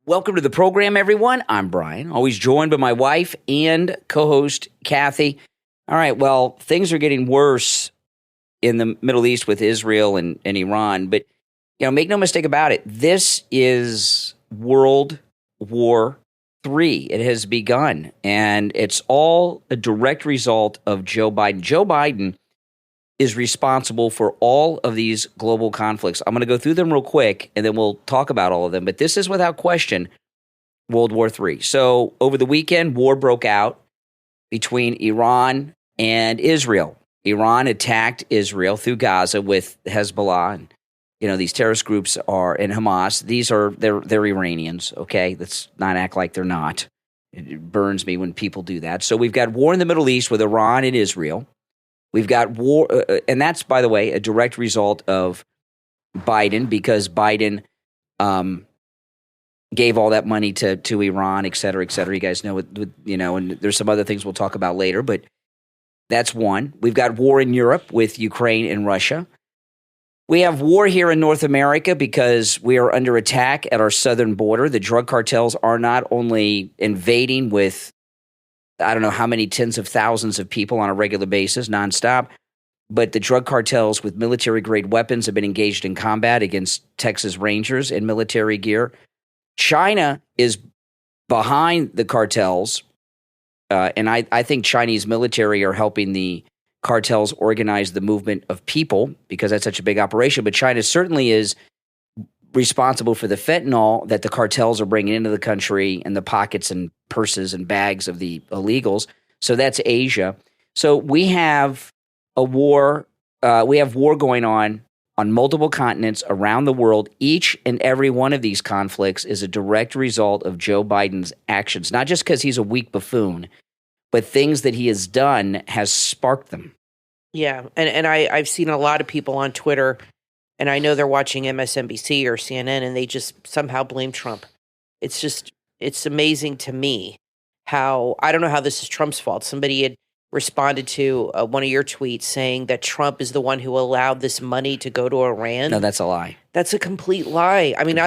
Welcome to the program, everyone. I'm Brian, always joined by my wife and co-host, Kathy. All right, well, things are getting worse in the Middle East with Israel and Iran, but make no mistake about it. This is World War III. It has begun, and it's all a direct result of Joe Biden. Joe Biden is responsible for all of these global conflicts. I'm going to go through them real quick, and then we'll talk about all of them. But this is, without question, World War III. So over the weekend, war broke out between Iran and Israel. Iran attacked Israel through Gaza with Hezbollah, and these terrorist groups are in Hamas. They're Iranians. Okay, let's not act like they're not. It burns me when people do that. So we've got war in the Middle East with Iran and Israel. We've got war, and that's, by the way, a direct result of Biden, because Biden gave all that money to Iran, et cetera, et cetera. You guys know, and there's some other things we'll talk about later, but that's one. We've got war in Europe with Ukraine and Russia. We have war here in North America because we are under attack at our southern border. The drug cartels are not only invading with I don't know how many tens of thousands of people on a regular basis, nonstop, but the drug cartels with military-grade weapons have been engaged in combat against Texas Rangers in military gear. China is behind the cartels, and I think Chinese military are helping the cartels organize the movement of people because that's such a big operation. But China certainly is responsible for the fentanyl that the cartels are bringing into the country and the pockets and purses and bags of the illegals. So that's Asia. So we have a war. We have war going on multiple continents around the world. Each and every one of these conflicts is a direct result of Joe Biden's actions, not just because he's a weak buffoon, but things that he has done has sparked them. Yeah, and I've seen a lot of people on Twitter, and I know they're watching MSNBC or CNN, and they just somehow blame Trump. It's amazing to me how, I don't know how this is Trump's fault. Somebody had responded to one of your tweets saying that Trump is the one who allowed this money to go to Iran. No, that's a lie. That's a complete lie. I mean,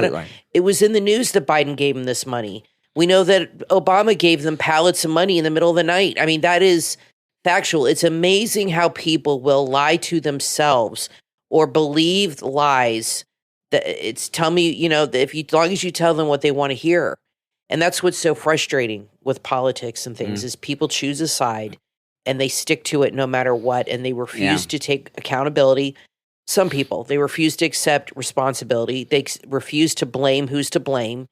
it was in the news that Biden gave him this money. We know that Obama gave them pallets of money in the middle of the night. I mean, that is factual. It's amazing how people will lie to themselves or believe lies. That it's tell me, as long as you tell them what they want to hear. And that's what's so frustrating with politics and things is people choose a side and they stick to it no matter what. And they refuse to take accountability. Some people, they refuse to accept responsibility. They refuse to blame who's to blame.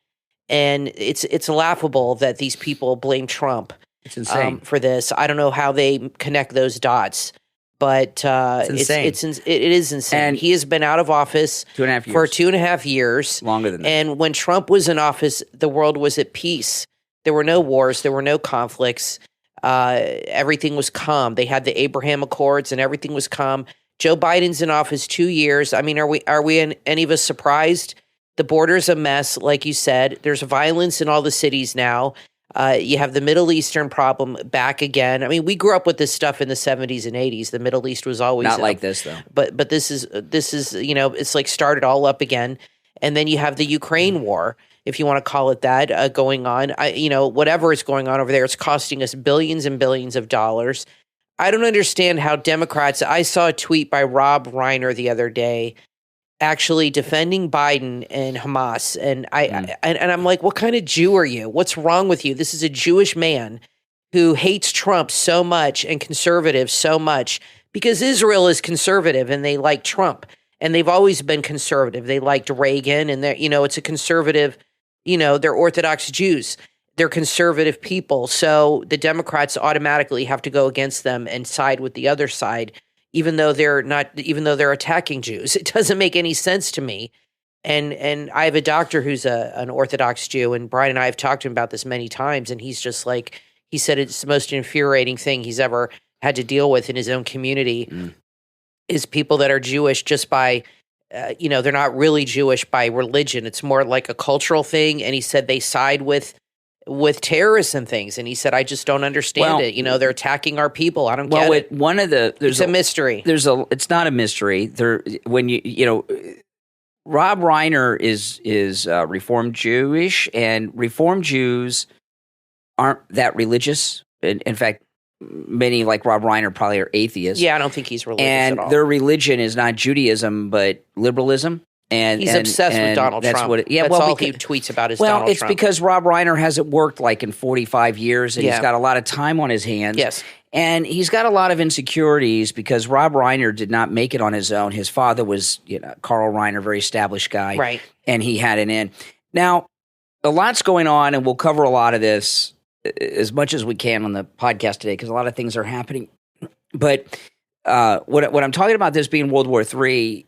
And it's laughable that these people blame Trump. It's insane. For this. I don't know how they connect those dots. But it's insane. It is insane. And he has been out of office 2.5 years. For 2.5 years. Longer than that. And when Trump was in office, the world was at peace. There were no wars. There were no conflicts. Everything was calm. They had the Abraham Accords and everything was calm. Joe Biden's in office 2 years. I mean, are we any of us surprised? The border's a mess, like you said. There's violence in all the cities now. You have the Middle Eastern problem back again. I mean, we grew up with this stuff in the 70s and 80s. The Middle East was always not like this, though. But this is it's like started all up again. And then you have the Ukraine war, if you want to call it that, going on. Whatever is going on over there, it's costing us billions and billions of dollars. I don't understand how Democrats. I saw a tweet by Rob Reiner the other day, actually defending Biden and Hamas. And I'm like, what kind of Jew are you? What's wrong with you? This is a Jewish man who hates Trump so much and conservatives so much because Israel is conservative and they like Trump and they've always been conservative. They liked Reagan and it's a conservative, they're Orthodox Jews. They're conservative people. So the Democrats automatically have to go against them and side with the other side, even though they're attacking Jews. It doesn't make any sense to me. And I have a doctor who's an Orthodox Jew, and Brian and I have talked to him about this many times, and he's just like, he said it's the most infuriating thing he's ever had to deal with in his own community is people that are Jewish just by, they're not really Jewish by religion. It's more like a cultural thing. And he said they side with terrorists and things. And he said, I just don't understand it. They're attacking our people. I don't get it. It's a mystery. It's not a mystery. Rob Reiner is Reformed Jewish, and Reformed Jews aren't that religious. In fact, many like Rob Reiner probably are atheists. Yeah, I don't think he's religious and at all. Their religion is not Judaism but liberalism. And he's obsessed with Donald Trump. That's all he tweets about is Donald Trump. Well, it's because Rob Reiner hasn't worked like in 45 years, and he's got a lot of time on his hands. Yes. And he's got a lot of insecurities because Rob Reiner did not make it on his own. His father was, Carl Reiner, very established guy. Right. And he had an in. Now, a lot's going on, and we'll cover a lot of this as much as we can on the podcast today because a lot of things are happening. But what I'm talking about, this being World War III,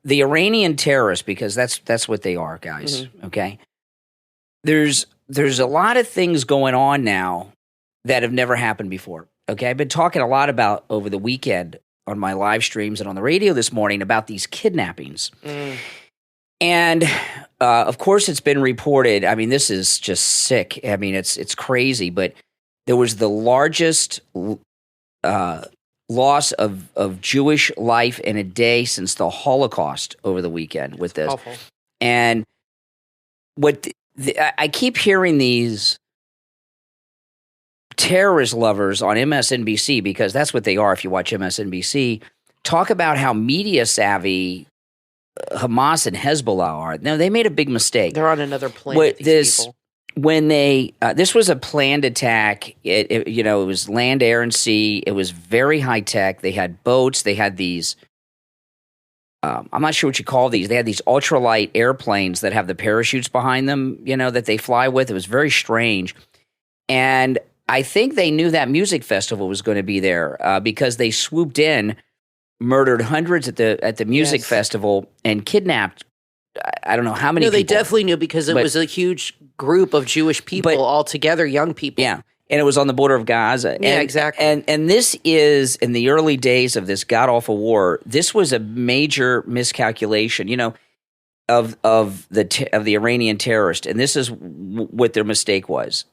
the Iranian terrorists, because that's what they are, guys. Mm-hmm. Okay, there's a lot of things going on now that have never happened before. Okay, I've been talking a lot about over the weekend on my live streams and on the radio this morning about these kidnappings. And of course, it's been reported. I mean, this is just sick. I mean, it's crazy. But there was the largest loss of Jewish life in a day since the Holocaust over the weekend with this. Awful. And what I keep hearing these terrorist lovers on MSNBC, because that's what they are if you watch MSNBC, talk about how media savvy Hamas and Hezbollah are. Now, they made a big mistake. They're on another planet, these people. When they this was a planned attack. It was land, air, and sea. It was very high tech. They had boats. They had these. I'm not sure what you call these. They had these ultralight airplanes that have the parachutes behind them. That they fly with. It was very strange, and I think they knew that music festival was going to be there because they swooped in, murdered hundreds at the music festival, and kidnapped. I don't know how many. No, they people. definitely knew because it was a huge group of Jewish people all together, young people. Yeah, and it was on the border of Gaza. Yeah, exactly. And this is in the early days of this god awful war. This was a major miscalculation, of the Iranian terrorist, and this is what their mistake was.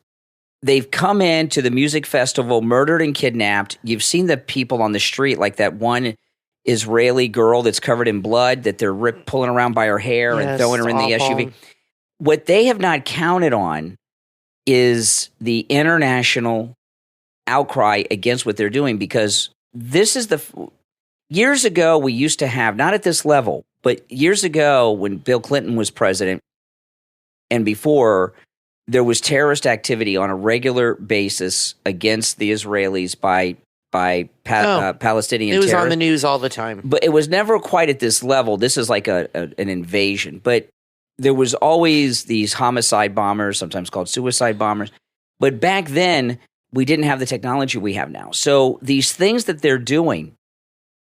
They've come into the music festival, murdered and kidnapped. You've seen the people on the street, like that one Israeli girl that's covered in blood that they're pulling around by her hair and throwing her in the SUV. What they have not counted on is the international outcry against what they're doing, because this is years ago we used to have, not at this level, but years ago when Bill Clinton was president and before, there was terrorist activity on a regular basis against the Israelis by Palestinian terrorists. It was on the news all the time. But it was never quite at this level. This is like an invasion. But there was always these homicide bombers, sometimes called suicide bombers. But back then, we didn't have the technology we have now. So these things that they're doing,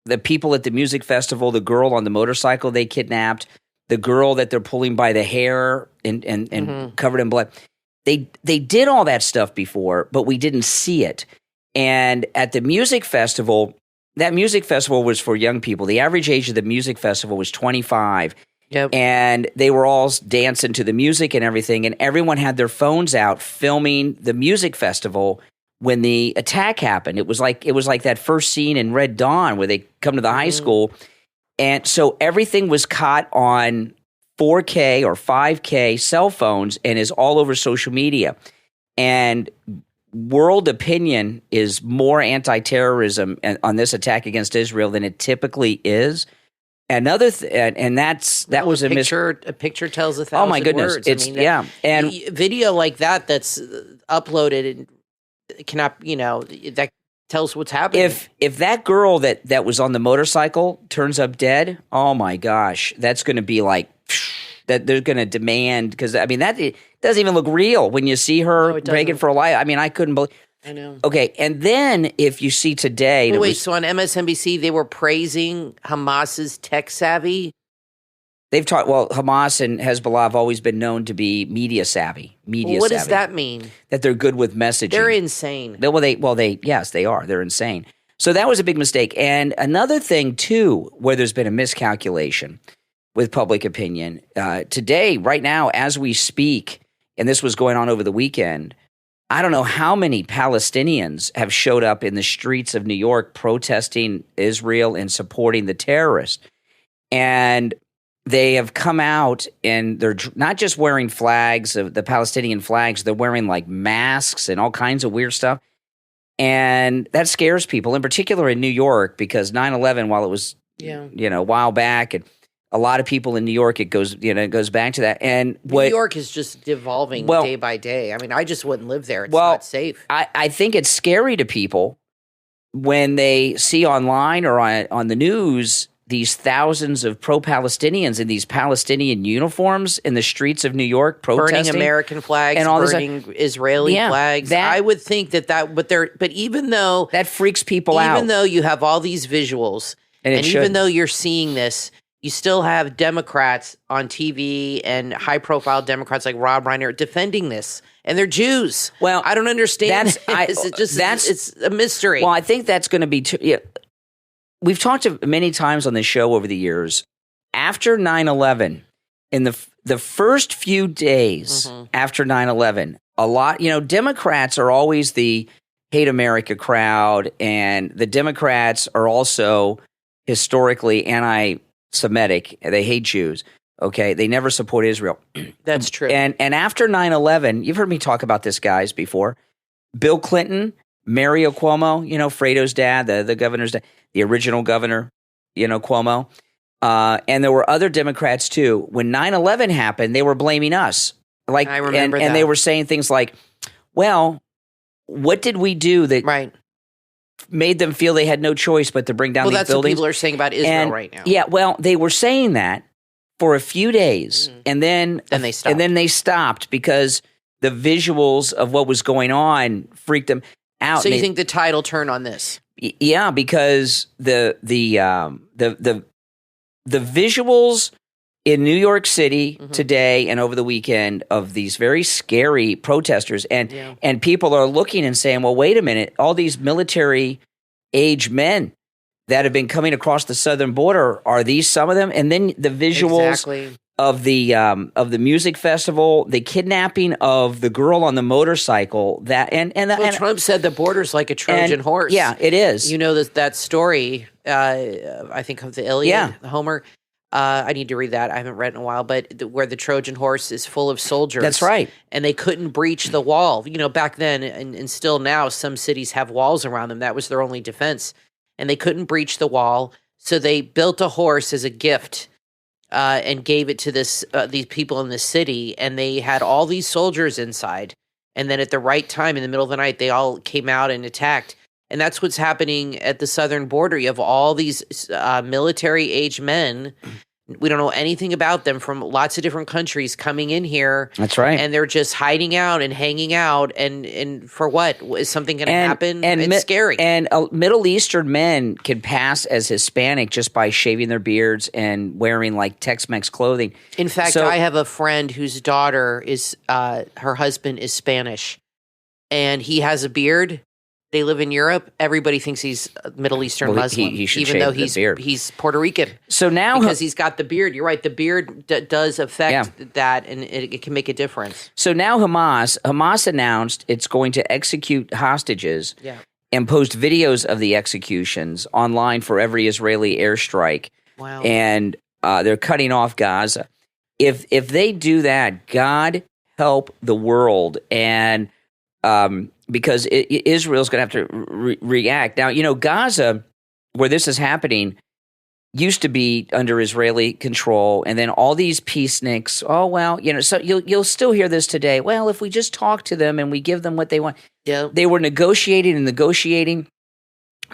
the people at the music festival, the girl on the motorcycle they kidnapped, the girl that they're pulling by the hair and covered in blood, they did all that stuff before, but we didn't see it. And at the music festival, that music festival was for young people. The average age of the music festival was 25. Yep. And they were all dancing to the music and everything. And everyone had their phones out filming the music festival when the attack happened. It was like that first scene in Red Dawn where they come to the high school. And so everything was caught on 4K or 5K cell phones and is all over social media. And world opinion is more anti-terrorism on this attack against Israel than it typically is. Another that was a picture tells 1,000 oh my goodness, words. It's and video like that's uploaded and cannot that tells what's happening. If that girl that was on the motorcycle turns up dead, oh my gosh, that's going to be like that. They're going to demand, because I mean that it doesn't even look real when you see her begging for a life. I mean, I couldn't believe. I know. Okay, and then if you see today, so on MSNBC they were praising Hamas's tech savvy. They've taught, Hamas and Hezbollah have always been known to be media savvy. What does that mean? That they're good with messaging. They're insane. Yes, they are. They're insane. So that was a big mistake. And another thing too, where there's been a miscalculation with public opinion today, right now, as we speak, and this was going on over the weekend. I don't know how many Palestinians have showed up in the streets of New York protesting Israel and supporting the terrorists. And they have come out and they're not just wearing flags of the Palestinian flags, they're wearing like masks and all kinds of weird stuff. And that scares people, in particular in New York, because 9/11, while it was, a while back, and a lot of people in New York, it goes back to that. And New York is just devolving day by day. I mean, I just wouldn't live there. It's not safe. I think it's scary to people when they see online or on the news these thousands of pro-Palestinians in these Palestinian uniforms in the streets of New York protesting. Burning American flags, and all burning Israeli flags. I would think but even though... That freaks people out. Even though you have all these visuals, and even though you're seeing this, you still have Democrats on TV and high-profile Democrats like Rob Reiner defending this. And they're Jews. Well, I don't understand. It's a mystery. Well, I think that's going to be... We've talked many times on this show over the years. After 9/11, in the first few days after 9/11, a lot, Democrats are always the hate America crowd, and the Democrats are also historically anti-Semitic. They hate Jews. Okay, they never support Israel. That's true. And after 9/11, you've heard me talk about this, guys, before. Bill Clinton, Mario Cuomo, Fredo's dad, the governor's dad, the original governor, Cuomo. And there were other Democrats too. When 9/11 happened, they were blaming us. I remember that. And they were saying things like, well, what did we do that made them feel they had no choice but to bring down these buildings? Well, that's what people are saying about Israel right now. Yeah, well, they were saying that for a few days, and then they stopped. And then they stopped because the visuals of what was going on freaked them out. So you think the tide will turn on this? Yeah, because the visuals in New York City today and over the weekend of these very scary protesters, and people are looking and saying, well, wait a minute, all these military age men that have been coming across the southern border, are these some of them? And then the visuals of the music festival, the kidnapping of the girl on the motorcycle, Trump said the border's like a Trojan horse. Yeah, it is. That story, I think of the Iliad, Homer. I need to read that. I haven't read it in a while, but where the Trojan horse is full of soldiers. That's right. And they couldn't breach the wall. Back then and still now, some cities have walls around them. That was their only defense. And they couldn't breach the wall. So they built a horse as a gift and gave it to these people in the city. And they had all these soldiers inside. And then at the right time, in the middle of the night, they all came out and attacked. And that's what's happening at the southern border. You have all these military-age men. We don't know anything about them from lots of different countries coming in here. That's right. And they're just hiding out and hanging out. And for what? Is something going to happen? And it's scary. And Middle Eastern men can pass as Hispanic just by shaving their beards and wearing like Tex-Mex clothing. In fact, I have a friend whose daughter is, her husband is Spanish. And he has a beard. They live in Europe. Everybody thinks he's Middle Eastern Muslim, he should even though shave the beard. He's Puerto Rican. So now, because he's got the beard. You're right. The beard does affect that, and it can make a difference. So now Hamas announced it's going to execute hostages and post videos of the executions online for every Israeli airstrike. Wow. And they're cutting off Gaza. If they do that, God help the world. And because Israel's going to have to react. Now, Gaza, where this is happening, used to be under Israeli control, and then all these peaceniks, so you'll still hear this today. Well, if we just talk to them and we give them what they want. Yeah. They were negotiating.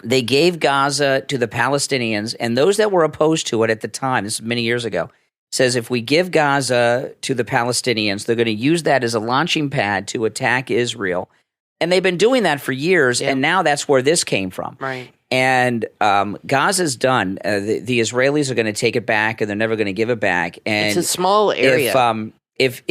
They gave Gaza to the Palestinians, and those that were opposed to it at the time, this is many years ago, says if we give Gaza to the Palestinians, they're going to use that as a launching pad to attack Israel. And they've been doing that for years, and now that's where this came from. Right. And Gaza's done. The Israelis are going to take it back, and they're never going to give it back. And it's a small area. If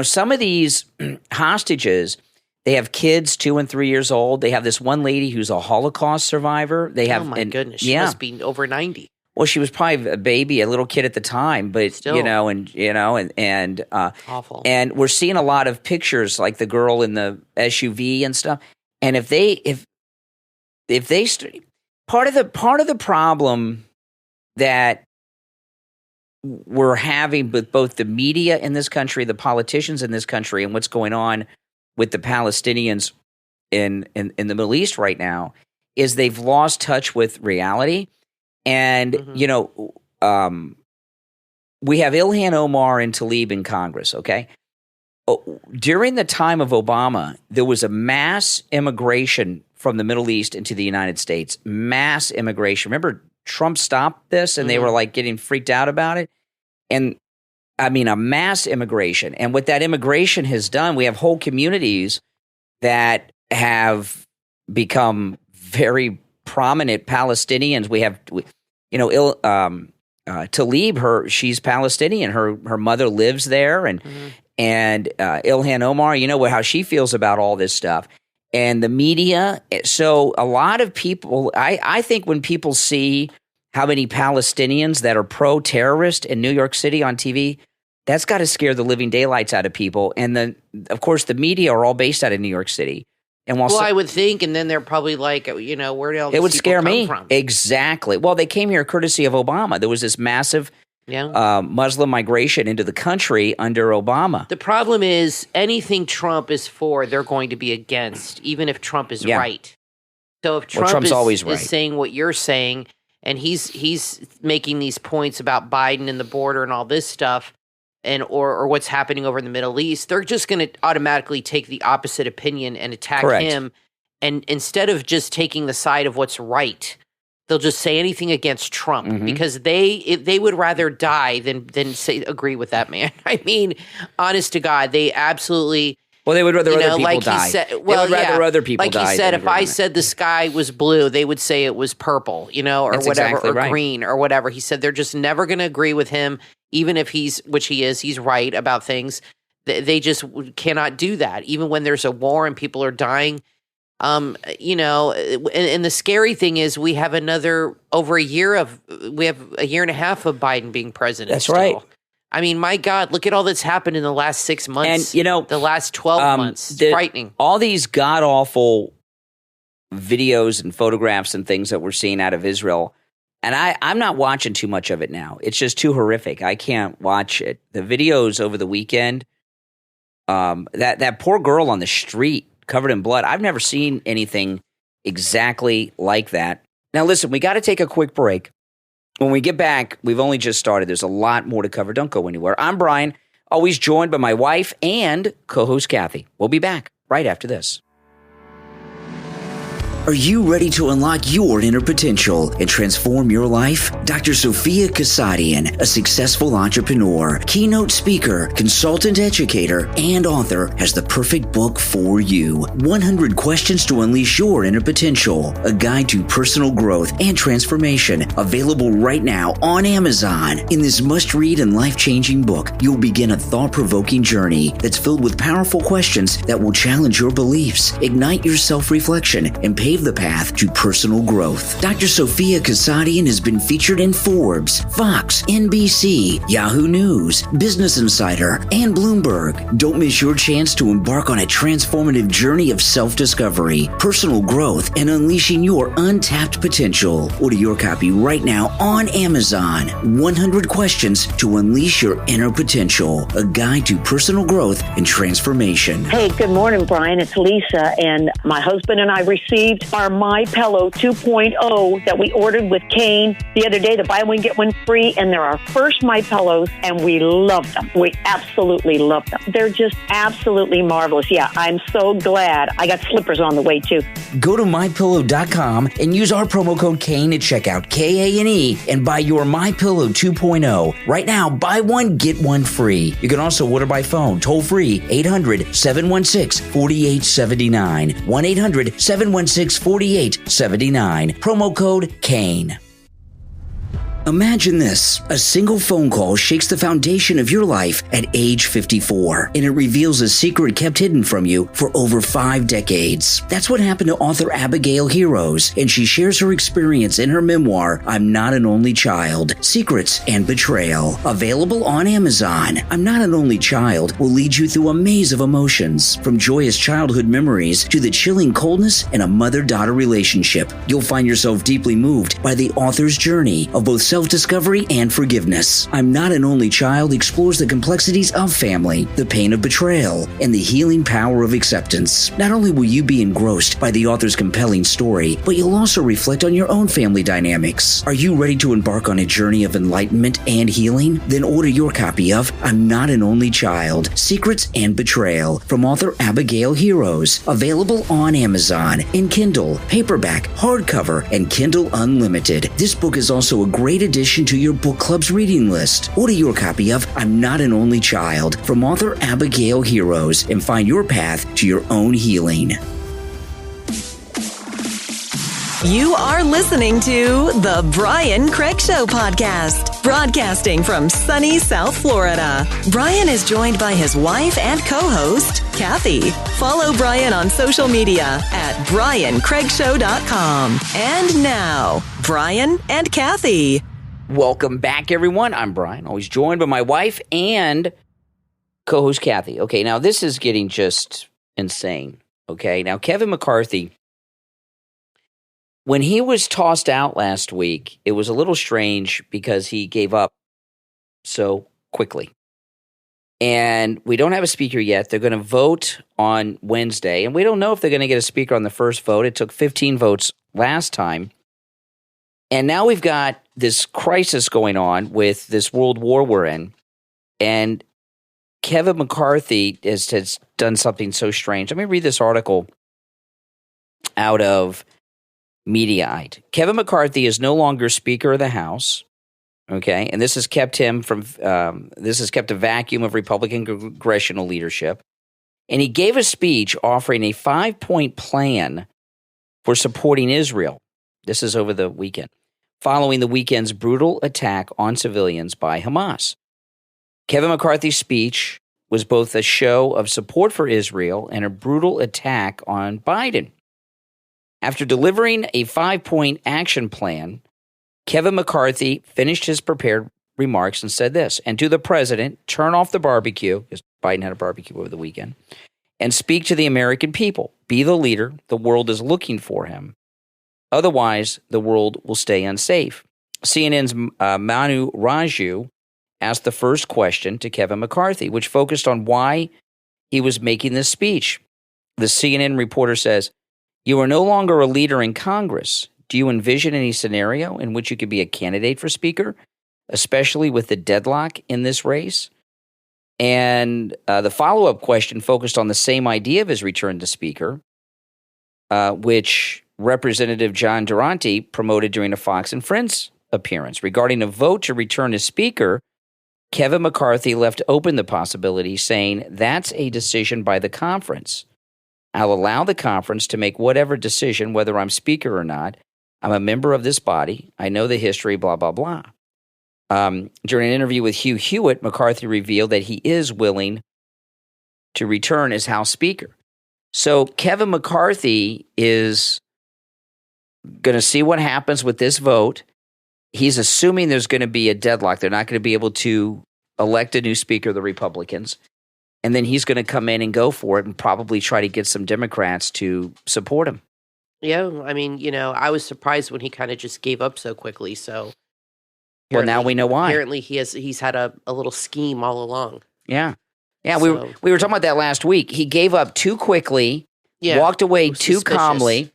some of these hostages, they have kids 2 and 3 years old. They have this one lady who's a Holocaust survivor. They have, oh my goodness, she must be over 90. Well, she was probably a baby, a little kid at the time, but still. and awful. And we're seeing a lot of pictures, like the girl in the SUV and stuff. And if they part of the problem that we're having with both the media in this country, the politicians in this country, and what's going on with the Palestinians in the Middle East right now is they've lost touch with reality. And, we have Ilhan Omar and Tlaib in Congress, okay? During the time of Obama, there was a mass immigration from the Middle East into the United States. Mass immigration. Remember, Trump stopped this and they were like getting freaked out about it. And I mean, a mass immigration. And what that immigration has done, we have whole communities that have become very prominent Palestinians. We have, Tlaib, she's Palestinian. Her mother lives there, and Ilhan Omar, how she feels about all this stuff, and the media. So a lot of people, I think, when people see how many Palestinians that are pro-terrorist in New York City on TV, that's got to scare the living daylights out of people. And of course, the media are all based out of New York City. And I would think, and then they're probably like, where did all these it would people scare come me from? Exactly. Well, they came here courtesy of Obama. There was this massive Muslim migration into the country under Obama. The problem is anything Trump is for, they're going to be against, even if Trump is right. So if Trump is saying what you're saying, and he's making these points about Biden and the border and all this stuff, and or what's happening over in the Middle East, they're just going to automatically take the opposite opinion and attack him. And instead of just taking the side of what's right, they'll just say anything against Trump because they would rather die than agree with that man. I mean, honest to God, they absolutely. Well, they would rather other people die. They would rather other people die. Like he said, if I said the sky was blue, they would say it was purple, or That's whatever, exactly or green, or whatever. He said they're just never going to agree with him, even if he's right about things. They just cannot do that, even when there's a war and people are dying. And the scary thing is we have a year and a half of Biden being president. That's right. I mean, my God, look at all that's happened in the last 6 months. And, the last 12 months. It's frightening. All these god-awful videos and photographs and things that we're seeing out of Israel, and I'm not watching too much of it now. It's just too horrific. I can't watch it. The videos over the weekend, that poor girl on the street covered in blood, I've never seen anything exactly like that. Now, listen, we got to take a quick break. When we get back, we've only just started. There's a lot more to cover. Don't go anywhere. I'm Brian, always joined by my wife and co-host Kathy. We'll be back right after this. Are you ready to unlock your inner potential and transform your life? Dr. Sophia Kasadian, a successful entrepreneur, keynote speaker, consultant educator, and author, has the perfect book for you. 100 Questions to Unleash Your Inner Potential, a guide to personal growth and transformation, available right now on Amazon. In this must-read and life-changing book, you'll begin a thought-provoking journey that's filled with powerful questions that will challenge your beliefs, ignite your self-reflection, and pave the path to personal growth. Dr. Sophia Kasadian has been featured in Forbes, Fox, NBC, Yahoo News, Business Insider, and Bloomberg. Don't miss your chance to embark on a transformative journey of self-discovery, personal growth, and unleashing your untapped potential. Order your copy right now on Amazon. 100 Questions to Unleash Your Inner Potential, a guide to personal growth and transformation. Hey, good morning, Brian. It's Lisa, and my husband and I received our My Pillow 2.0 that we ordered with Kane the other day, the buy one get one free, and they're our first My Pillows, and we love them. We absolutely love them. They're just absolutely marvelous. Yeah, I'm so glad. I got slippers on the way too. Go to mypillow.com and use our promo code Kane at checkout, Kane, and buy your My Pillow 2.0. Right now, buy one get one free. You can also order by phone, toll free, 800-716-4879, 1-800-716-4879, promo code Kane. Imagine this. A single phone call shakes the foundation of your life at age 54, and it reveals a secret kept hidden from you for over 5 decades. That's what happened to author Abigail Heroes, and she shares her experience in her memoir, I'm Not an Only Child, Secrets and Betrayal. Available on Amazon. I'm Not an Only Child will lead you through a maze of emotions, from joyous childhood memories to the chilling coldness in a mother-daughter relationship. You'll find yourself deeply moved by the author's journey of both self-discovery, and forgiveness. I'm Not an Only Child explores the complexities of family, the pain of betrayal, and the healing power of acceptance. Not only will you be engrossed by the author's compelling story, but you'll also reflect on your own family dynamics. Are you ready to embark on a journey of enlightenment and healing? Then order your copy of I'm Not an Only Child, Secrets and Betrayal from author Abigail Heroes, available on Amazon in Kindle, paperback, hardcover, and Kindle Unlimited. This book is also a great addition to your book club's reading list. Order your copy of I'm Not an Only Child from author Abigail Heroes and find your path to your own healing. You are listening to The Brian Craig Show podcast, broadcasting from sunny South Florida. Brian is joined by his wife and co-host, Kathy. Follow Brian on social media at briancraigshow.com. And now, Brian and Kathy. Welcome back, everyone. I'm Brian, always joined by my wife and co-host Kathy. Okay, now this is getting just insane. Okay, now Kevin McCarthy, when he was tossed out last week, it was a little strange because he gave up so quickly. And we don't have a speaker yet. They're going to vote on Wednesday, and we don't know if they're going to get a speaker on the first vote. It took 15 votes last time. And now we've got this crisis going on with this world war we're in. And Kevin McCarthy has done something so strange. Let me read this article out of Mediaite. Kevin McCarthy is no longer Speaker of the House. Okay, and this has kept him from. This has kept a vacuum of Republican congressional leadership. And he gave a speech offering a 5-point plan for supporting Israel. This is over the weekend, following the weekend's brutal attack on civilians by Hamas. Kevin McCarthy's speech was both a show of support for Israel and a brutal attack on Biden. After delivering a 5-point action plan, Kevin McCarthy finished his prepared remarks and said this, and to the president, turn off the barbecue, because Biden had a barbecue over the weekend, and speak to the American people. Be the leader. The world is looking for him. Otherwise, the world will stay unsafe. CNN's Manu Raju asked the first question to Kevin McCarthy, which focused on why he was making this speech. The CNN reporter says, "You are no longer a leader in Congress. Do you envision any scenario in which you could be a candidate for speaker, especially with the deadlock in this race?" And the follow-up question focused on the same idea of his return to speaker, which Representative John Durante promoted during a Fox and Friends appearance. Regarding a vote to return as speaker, Kevin McCarthy left open the possibility, saying, "That's a decision by the conference. I'll allow the conference to make whatever decision, whether I'm speaker or not. I'm a member of this body. I know the history, blah, blah, blah." During an interview with Hugh Hewitt, McCarthy revealed that he is willing to return as House Speaker. So Kevin McCarthy is going to see what happens with this vote. He's assuming there's going to be a deadlock. They're not going to be able to elect a new speaker, the Republicans. And then he's going to come in and go for it and probably try to get some Democrats to support him. Yeah, I mean, I was surprised when he kind of just gave up so quickly. So, well, now we know why. Apparently, he's had a little scheme all along. Yeah. So, we were talking about that last week. He gave up too quickly, walked away too suspicious. calmly.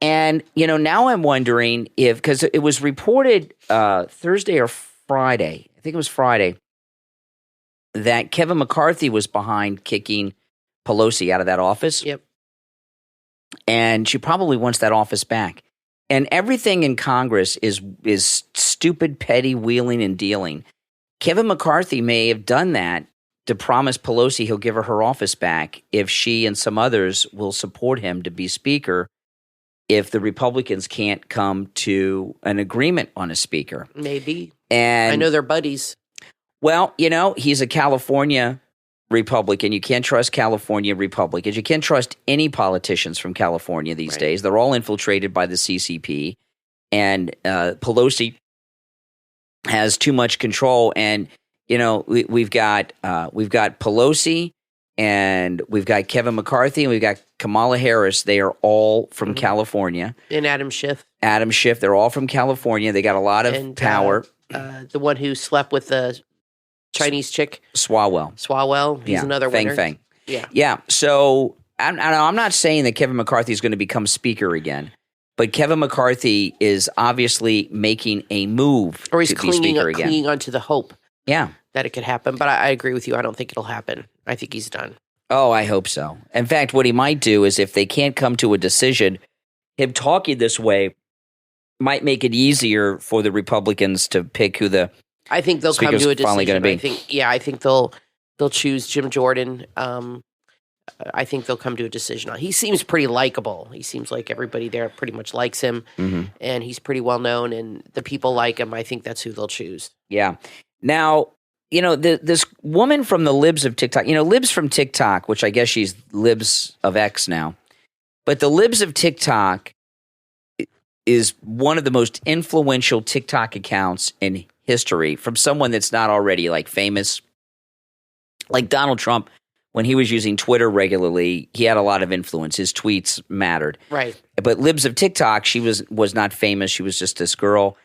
And, now I'm wondering if, because it was reported Thursday or Friday, I think it was Friday, that Kevin McCarthy was behind kicking Pelosi out of that office. Yep. And she probably wants that office back. And everything in Congress is stupid, petty wheeling and dealing. Kevin McCarthy may have done that to promise Pelosi he'll give her office back if she and some others will support him to be speaker if the Republicans can't come to an agreement on a speaker. Maybe. And I know they're buddies. Well, he's a California Republican. You can't trust California Republicans. You can't trust any politicians from California these days. They're all infiltrated by the CCP. And Pelosi has too much control. And, we've got Pelosi and we've got Kevin McCarthy, and we've got Kamala Harris. They are all from California. And Adam Schiff. Adam Schiff, they're all from California. They got a lot of power. The one who slept with the Chinese chick. Swalwell. He's another winner. Fang. Yeah. So I'm not saying that Kevin McCarthy is going to become speaker again, but Kevin McCarthy is obviously making a move or he's to be speaker again. Clinging onto the hope that it could happen. But I agree with you. I don't think it'll happen. I think he's done. Oh, I hope so. In fact, what he might do is if they can't come to a decision, him talking this way might make it easier for the Republicans to pick who the I think they'll come to a decision. Be. I think they'll choose Jim Jordan. I think they'll come to a decision on. He seems pretty likable. He seems like everybody there pretty much likes him, and he's pretty well known, and the people like him. I think that's who they'll choose. Yeah. Now, this woman from the Libs of TikTok, Libs from TikTok, which I guess she's Libs of X now, but the Libs of TikTok is one of the most influential TikTok accounts in history from someone that's not already like famous. Like Donald Trump, when he was using Twitter regularly, he had a lot of influence. His tweets mattered. Right. But Libs of TikTok, she was not famous. She was just this girl.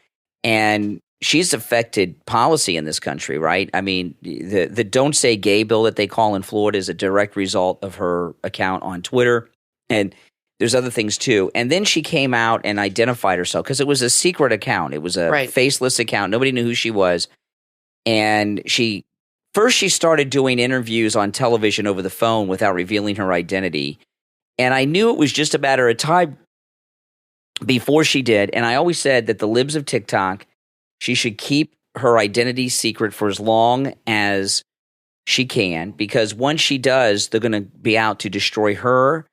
And she's affected policy in this country, right? I mean, the Don't Say Gay bill that they call in Florida is a direct result of her account on Twitter. And there's other things too. And then she came out and identified herself because it was a secret account. It was a faceless account. Nobody knew who she was. And she started doing interviews on television over the phone without revealing her identity. And I knew it was just a matter of time before she did. And I always said that the Libs of TikTok, she should keep her identity secret for as long as she can, because once she does, they're going to be out to destroy her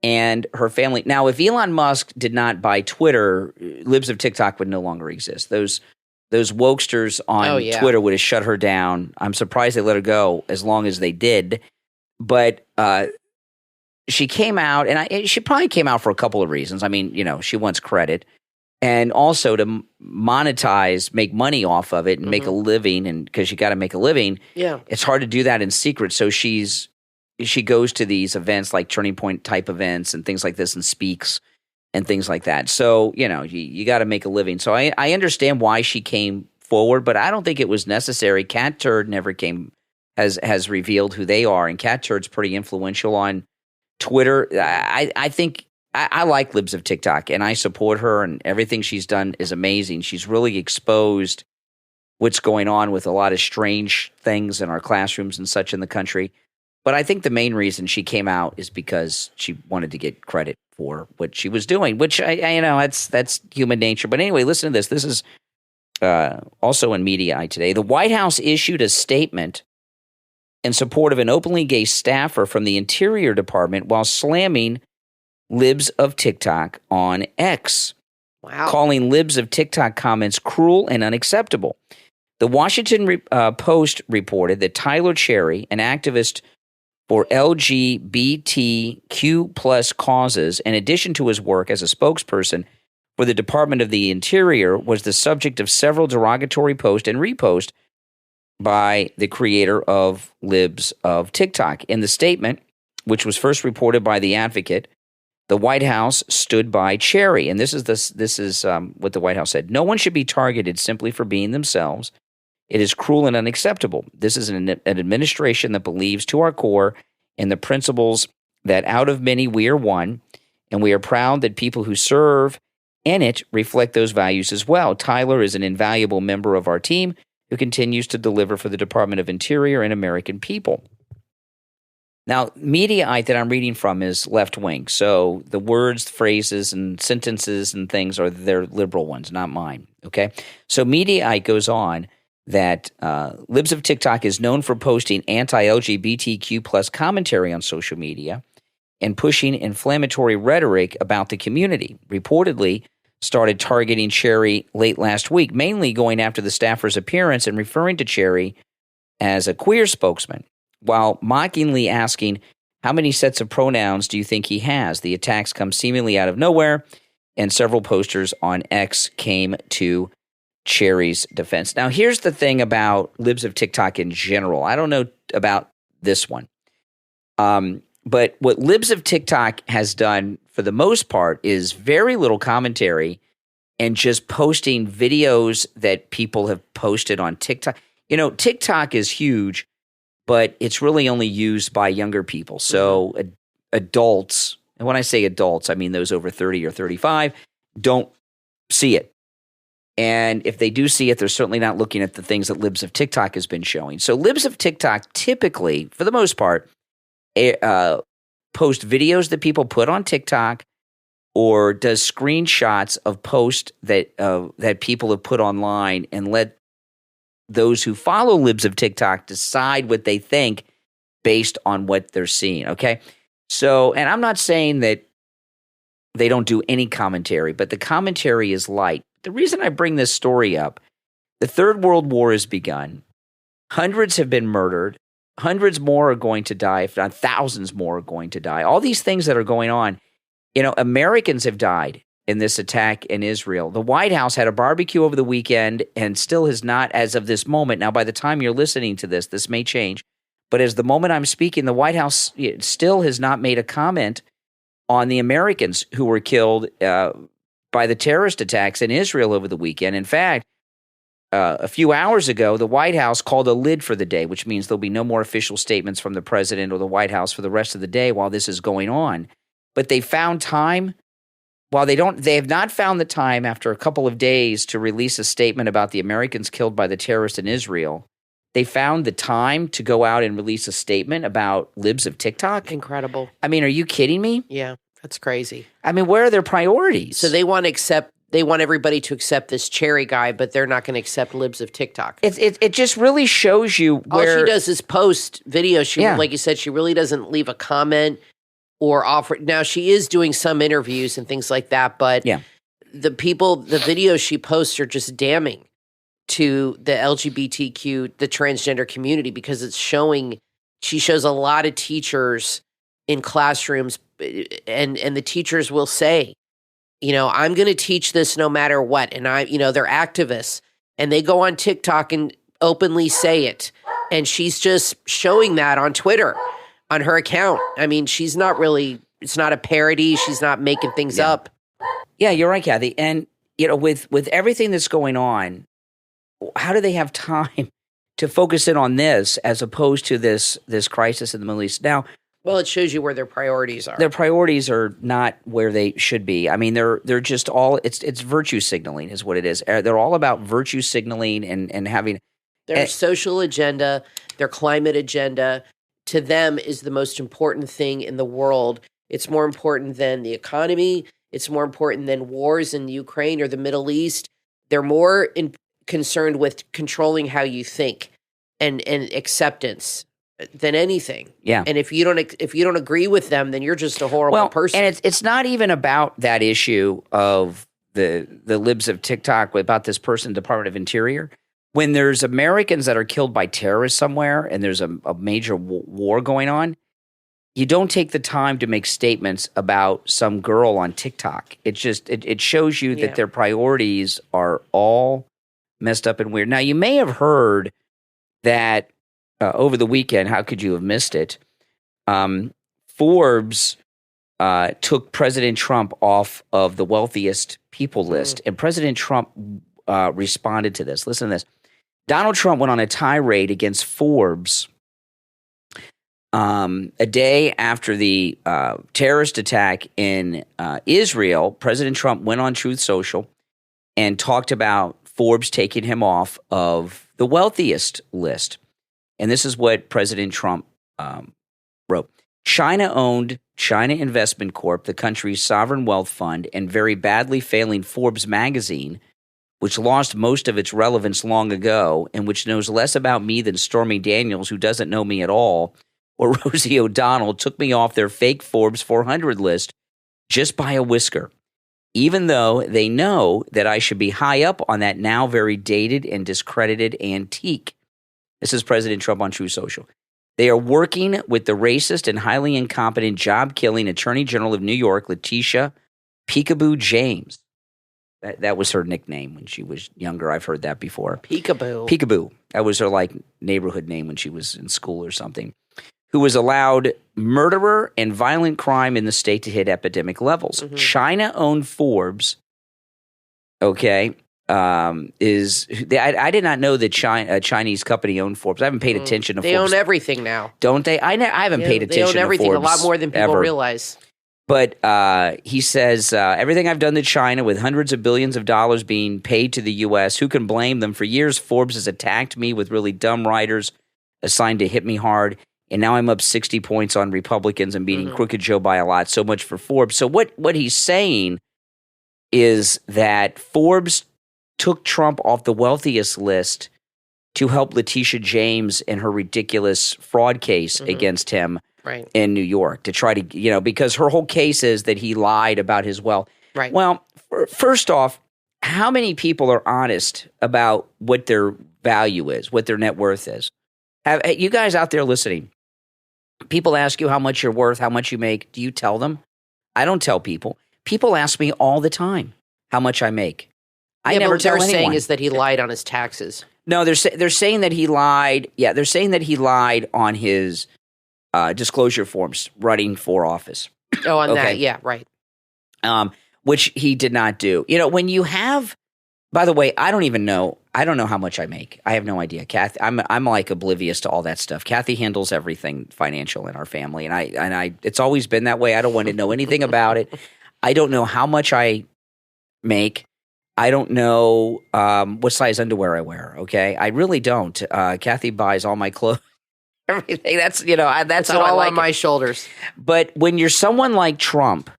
and her family. Now, if Elon Musk did not buy Twitter, Libs of TikTok would no longer exist. Those wokesters on Twitter would have shut her down. I'm surprised they let her go as long as they did. But she came out, and she probably came out for a couple of reasons. I mean, she wants credit. And also to monetize, make money off of it and make a living. And because you got to make a living, it's hard to do that in secret. So she goes to these events like Turning Point type events and things like this and speaks and things like that. So, you got to make a living. So I understand why she came forward, but I don't think it was necessary. Cat Turd never has revealed who they are. And Cat Turd's pretty influential on Twitter. I think I like Libs of TikTok, and I support her, and everything she's done is amazing. She's really exposed what's going on with a lot of strange things in our classrooms and such in the country. But I think the main reason she came out is because she wanted to get credit for what she was doing, which that's human nature. But anyway, listen to this. This is also in Media today. The White House issued a statement in support of an openly gay staffer from the Interior Department while slamming Libs of TikTok on X, calling Libs of TikTok comments cruel and unacceptable. The Washington Post reported that Tyler Cherry, an activist for LGBTQ plus causes, in addition to his work as a spokesperson for the Department of the Interior, was the subject of several derogatory posts and reposts by the creator of Libs of TikTok. In the statement, which was first reported by The Advocate, the White House stood by Cherry, and this is what the White House said. No one should be targeted simply for being themselves. It is cruel and unacceptable. This is an administration that believes to our core in the principles that out of many we are one, and we are proud that people who serve in it reflect those values as well. Tyler is an invaluable member of our team who continues to deliver for the Department of Interior and American people. Now, Mediaite that I'm reading from is left-wing, so the words, phrases, and sentences and things are their liberal ones, not mine, okay? So Mediaite goes on that Libs of TikTok is known for posting anti-LGBTQ plus commentary on social media and pushing inflammatory rhetoric about the community. Reportedly started targeting Cherry late last week, mainly going after the staffer's appearance and referring to Cherry as a queer spokesman, while mockingly asking, how many sets of pronouns do you think he has? The attacks come seemingly out of nowhere, and several posters on X came to Cherry's defense. Now, here's the thing about Libs of TikTok in general. I don't know about this one, But what Libs of TikTok has done for the most part is very little commentary and just posting videos that people have posted on TikTok. You know, TikTok is huge, but it's really only used by younger people. So adults, and when I say adults, I mean those over 30 or 35, don't see it. And if they do see it, they're certainly not looking at the things that Libs of TikTok has been showing. So Libs of TikTok typically, for the most part, post videos that people put on TikTok or does screenshots of posts that people have put online and let those who follow Libs of TikTok decide what they think based on what they're seeing, okay? So, and I'm not saying that they don't do any commentary, but the commentary is light. The reason I bring this story up, the Third World War has begun. Hundreds have been murdered. Hundreds more are going to die, if not thousands more are going to die. All these things that are going on, you know, Americans have died in this attack in Israel. The White House had a barbecue over the weekend and still has not, as of this moment. Now, by the time you're listening to this, this may change. But as the moment I'm speaking, the White House still has not made a comment on the Americans who were killed by the terrorist attacks in Israel over the weekend. In fact, a few hours ago, the White House called a lid for the day, which means there'll be no more official statements from the president or the White House for the rest of the day while this is going on. But they found time. While they have not found the time after a couple of days to release a statement about the Americans killed by the terrorists in Israel, they found the time to go out and release a statement about Libs of TikTok. Incredible. I mean, are you kidding me? Yeah, that's crazy. I mean, where are their priorities? So they want everybody to accept this cherry guy, but they're not going to accept Libs of TikTok. It just really shows you where all she does is post videos. Like you said, she really doesn't leave a comment or offer. Now she is doing some interviews and things like that, but the videos she posts are just damning to the LGBTQ, the transgender community, because she shows a lot of teachers in classrooms, and the teachers will say, you know, I'm going to teach this no matter what. And they're activists and they go on TikTok and openly say it. And she's just showing that on Twitter, on her account. I mean, it's not a parody. She's not making things up. Yeah, you're right, Kathy. And, you know, with everything that's going on, how do they have time to focus in on this as opposed to this crisis in the Middle East? Now, well, it shows you where their priorities are. Their priorities are not where they should be. I mean, they're just all it's virtue signaling is what it is. They're all about virtue signaling and having their social agenda, their climate agenda. To them is the most important thing in the world. It's more important than the economy. It's more important than wars in Ukraine or the Middle East. They're more concerned with controlling how you think and acceptance than anything. Yeah. And if you don't agree with them, then you're just a horrible person. And it's not even about that issue of the Libs of TikTok about this person, Department of Interior. When there's Americans that are killed by terrorists somewhere and there's a major war going on, you don't take the time to make statements about some girl on TikTok. It just it shows you that their priorities are all messed up and weird. Now, you may have heard that over the weekend, how could you have missed it? Forbes took President Trump off of the wealthiest people list, and President Trump responded to this. Listen to this. Donald Trump went on a tirade against Forbes a day after the terrorist attack in Israel. President Trump went on Truth Social and talked about Forbes taking him off of the wealthiest list. And this is what President Trump wrote. China-owned China Investment Corp., the country's sovereign wealth fund, and very badly failing Forbes magazine, which lost most of its relevance long ago and which knows less about me than Stormy Daniels, who doesn't know me at all, or Rosie O'Donnell, took me off their fake Forbes 400 list just by a whisker, even though they know that I should be high up on that now very dated and discredited antique. This is President Trump on True Social. They are working with the racist and highly incompetent job-killing Attorney General of New York, Letitia Peekaboo James. That was her nickname when she was younger. I've heard that before. Peekaboo. Peekaboo. That was her neighborhood name when she was in school or something. who has allowed murderer and violent crime in the state to hit epidemic levels. Mm-hmm. China-owned Forbes, okay, I did not know that a Chinese company owned Forbes. I haven't paid attention to They Forbes. own everything now. Don't they? I haven't paid attention to Forbes. They own everything, a lot more than people ever. realize. But he says, everything I've done to China with hundreds of billions of dollars being paid to the U.S., who can blame them? For years, Forbes has attacked me with really dumb writers assigned to hit me hard. And now I'm up 60 points on Republicans and beating Crooked Joe by a lot. So much for Forbes. So what he's saying is that Forbes took Trump off the wealthiest list to help Letitia James in her ridiculous fraud case against him in New York, to try to, because her whole case is that he lied about his wealth. Right. Well, first off, how many people are honest about what their value is, what their net worth is? You guys out there listening, people ask you how much you're worth, how much you make. Do you tell them? I don't tell people. People ask me all the time how much I make. I never tell anyone. What they're saying is that he lied on his taxes. No, they're saying that he lied. Yeah, they're saying that he lied on his disclosure forms running for office. Oh, on that, yeah, right. Which he did not do. When you have, by the way, I don't know how much I make. I have no idea. Kathy, I'm like oblivious to all that stuff. Kathy handles everything financial in our family, and I it's always been that way. I don't want to know anything about it. I don't know how much I make. I don't know what size underwear I wear. Okay, I really don't. Kathy buys all my clothes, everything. That's that's how all I like on my shoulders. But when you're someone like Trump,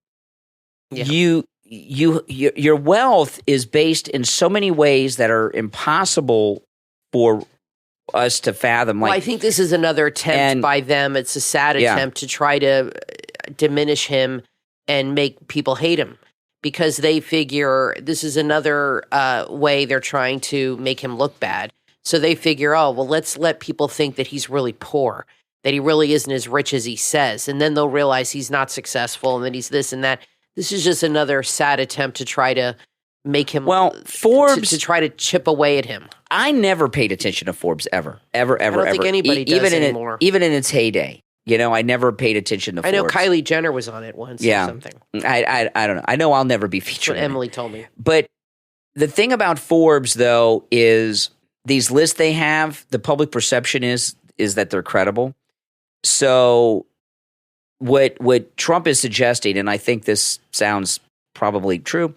your wealth is based in so many ways that are impossible for us to fathom. Well, I think this is another attempt by them. It's a sad attempt to try to diminish him and make people hate him, because they figure this is another way they're trying to make him look bad. So they figure, let's let people think that he's really poor, that he really isn't as rich as he says. And then they'll realize he's not successful and that he's this and that. This is just another sad attempt to try to make him, Forbes, to try to chip away at him. I never paid attention to Forbes ever. I don't think anybody does anymore. Even in its heyday. I never paid attention to Forbes. I know Kylie Jenner was on it once or something. I don't know. I know I'll never be featured. That's what Emily told me. But the thing about Forbes, though, is these lists they have, the public perception is that they're credible. So what Trump is suggesting, and I think this sounds probably true,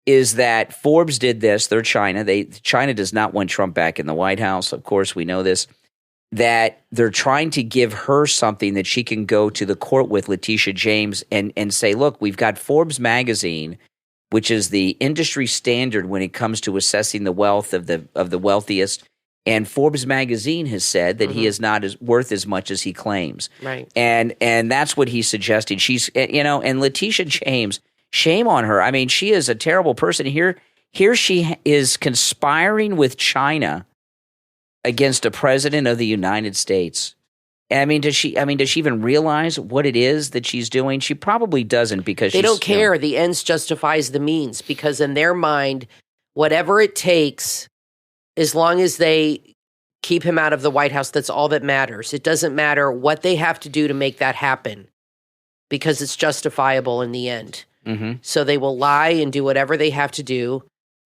is that Forbes did this. They're China. China does not want Trump back in the White House. Of course, we know this. That they're trying to give her something that she can go to the court with, Letitia James, and say, look, we've got Forbes magazine, which is the industry standard when it comes to assessing the wealth of the wealthiest. And Forbes magazine has said that he is not worth as much as he claims. Right. And that's what he's suggesting. She's, and Letitia James, shame on her. I mean, she is a terrible person. Here she is conspiring with China against a president of the United States. I mean, does she even realize what it is that she's doing? She probably doesn't, because they don't care. The ends justifies the means, because in their mind, whatever it takes, as long as they keep him out of the White House, that's all that matters. It doesn't matter what they have to do to make that happen, because it's justifiable in the end. Mm-hmm. So they will lie and do whatever they have to do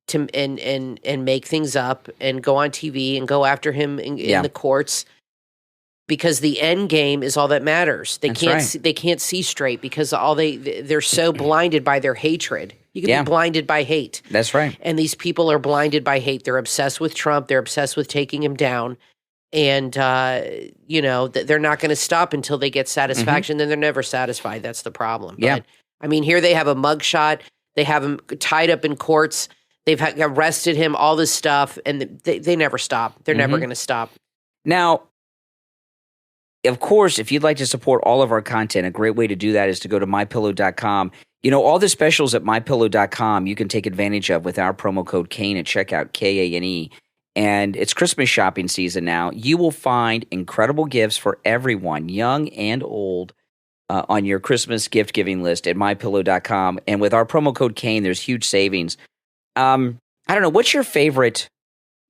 to and make things up and go on TV and go after him in the courts, because the end game is all that matters. They can't see straight, because they're so blinded by their hatred. You can be blinded by hate. That's right. And these people are blinded by hate. They're obsessed with Trump. They're obsessed with taking him down. And, they're not going to stop until they get satisfaction. Then they're never satisfied. That's the problem. Yeah. But, I mean, here they have a mugshot. They have him tied up in courts. They've arrested him, all this stuff, and they never stop. They're never going to stop. Now, of course, if you'd like to support all of our content, a great way to do that is to go to MyPillow.com. All the specials at MyPillow.com you can take advantage of with our promo code Kane at checkout, Kane. And it's Christmas shopping season now. You will find incredible gifts for everyone, young and old, on your Christmas gift-giving list at MyPillow.com. And with our promo code Kane, there's huge savings. I don't know, what's your favorite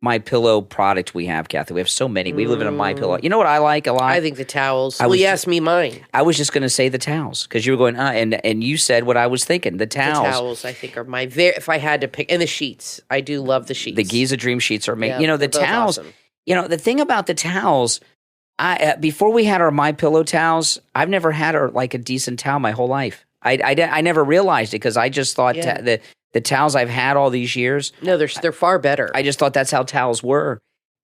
My Pillow product we have, Kathy. We have so many. We live in a My Pillow. You know what I like a lot? I think the towels. Well, you asked me mine. I was just going to say the towels because you were going, and you said what I was thinking. The towels. The towels, I think, are my if I had to pick. And the sheets. I do love the sheets. The Giza Dream sheets are amazing. Yeah, the towels. Awesome. The thing about the towels, before we had our My Pillow towels, I've never had a decent towel my whole life. I never realized it because I just thought the towels I've had all these years. No, they're far better. I just thought that's how towels were.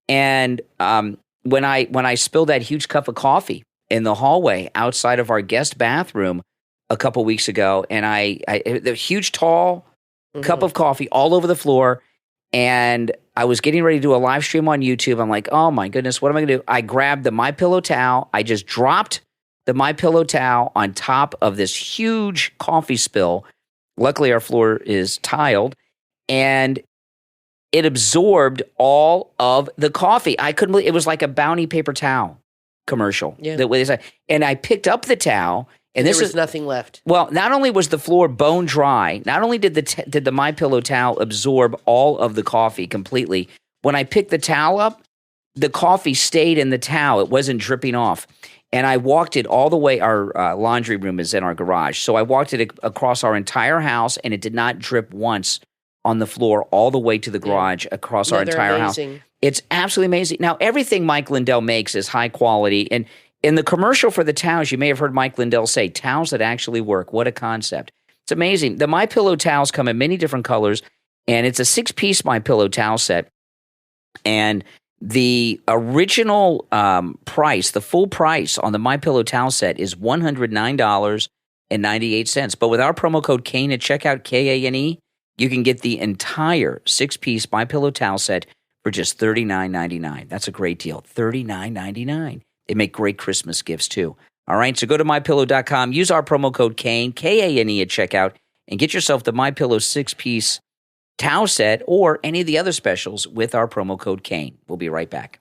And when I spilled that huge cup of coffee in the hallway outside of our guest bathroom a couple weeks ago, and the huge tall cup of coffee all over the floor, and I was getting ready to do a live stream on YouTube. I'm like, oh my goodness, what am I going to do? I grabbed the My Pillow towel. I just dropped the My Pillow towel on top of this huge coffee spill. Luckily, our floor is tiled, and it absorbed all of the coffee. I couldn't believe it. Was like a Bounty paper towel commercial. Yeah. The way they said. And I picked up the towel, and there was nothing left. Well, not only was the floor bone dry, not only did the My Pillow towel absorb all of the coffee completely. When I picked the towel up, the coffee stayed in the towel. It wasn't dripping off. And I walked it all the way. Our laundry room is in our garage. So I walked it across our entire house, and it did not drip once on the floor all the way to the garage across our entire house. It's absolutely amazing. Now, everything Mike Lindell makes is high quality. And in the commercial for the towels, you may have heard Mike Lindell say, towels that actually work. What a concept. It's amazing. The My Pillow towels come in many different colors, and it's a 6-piece My Pillow towel set. And the original price, the full price on the My Pillow towel set is $109.98. But with our promo code Kane at checkout, Kane, you can get the entire 6-piece My Pillow towel set for just $39.99. That's a great deal. $39.99. They make great Christmas gifts too. All right, so go to MyPillow.com, use our promo code Kane, Kane at checkout, and get yourself the My Pillow 6-piece towel set or any of the other specials with our promo code Kane. We'll be right back.